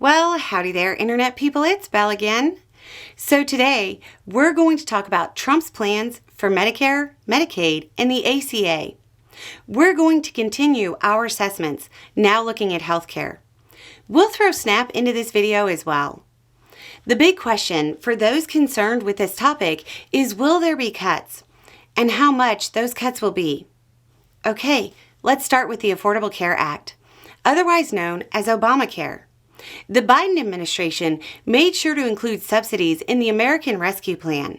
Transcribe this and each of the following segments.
Well, howdy there, Internet people. It's Belle again. So today, we're going to talk about Trump's plans for Medicare, Medicaid, and the ACA. We're going to continue our assessments, now looking at healthcare. We'll throw SNAP into this video as well. The big question for those concerned with this topic is, will there be cuts? And how much those cuts will be? Okay, let's start with the Affordable Care Act, otherwise known as Obamacare. The Biden administration made sure to include subsidies in the American Rescue Plan,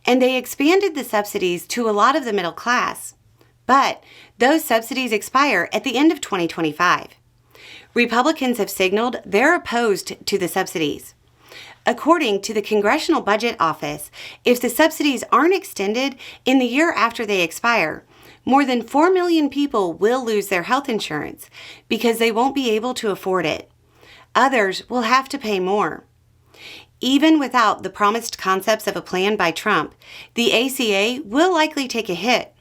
and they expanded the subsidies to a lot of the middle class. But those subsidies expire at the end of 2025. Republicans have signaled they're opposed to the subsidies. According to the Congressional Budget Office, if the subsidies aren't extended in the year after they expire, more than 4 million people will lose their health insurance because they won't be able to afford it. Others will have to pay more. Even without the promised concepts of a plan by Trump, the ACA will likely take a hit.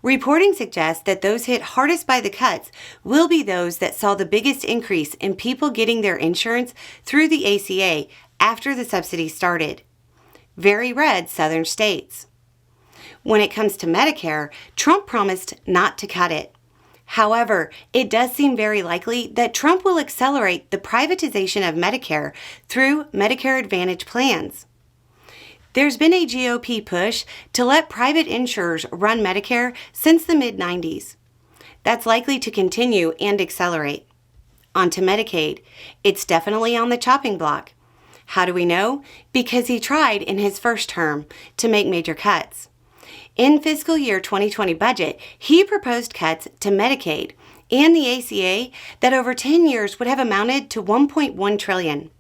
Reporting suggests that those hit hardest by the cuts will be those that saw the biggest increase in people getting their insurance through the ACA after the subsidy started. Very red southern states. When it comes to Medicare, Trump promised not to cut it. However, it does seem very likely that Trump will accelerate the privatization of Medicare through Medicare Advantage plans. There's been a GOP push to let private insurers run Medicare since the mid-90s. That's likely to continue and accelerate. On to Medicaid. It's definitely on the chopping block. How do we know? Because he tried in his first term to make major cuts. In fiscal year 2020 budget, he proposed cuts to Medicaid and the ACA that over 10 years would have amounted to $1.1 trillion.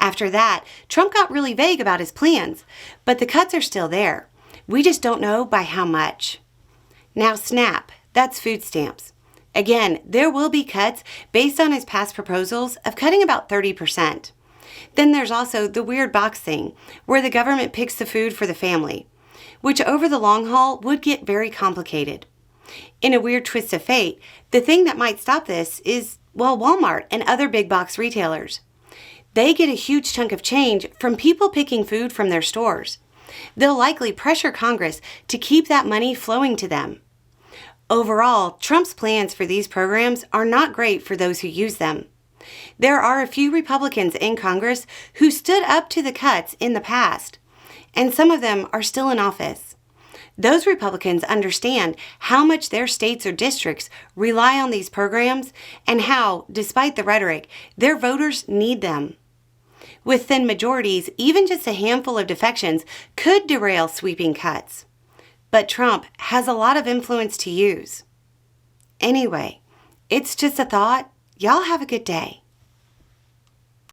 After that, Trump got really vague about his plans, but the cuts are still there. We just don't know by how much. Now SNAP, that's food stamps. Again, there will be cuts based on his past proposals of cutting about 30%. Then there's also the weird box thing, where the government picks the food for the family, which over the long haul would get very complicated. In a weird twist of fate, the thing that might stop this is, Walmart and other big box retailers. They get a huge chunk of change from people picking food from their stores. They'll likely pressure Congress to keep that money flowing to them. Overall, Trump's plans for these programs are not great for those who use them. There are a few Republicans in Congress who stood up to the cuts in the past, and some of them are still in office. Those Republicans understand how much their states or districts rely on these programs and how, despite the rhetoric, their voters need them. With thin majorities, even just a handful of defections could derail sweeping cuts. But Trump has a lot of influence to use. Anyway, it's just a thought. Y'all have a good day.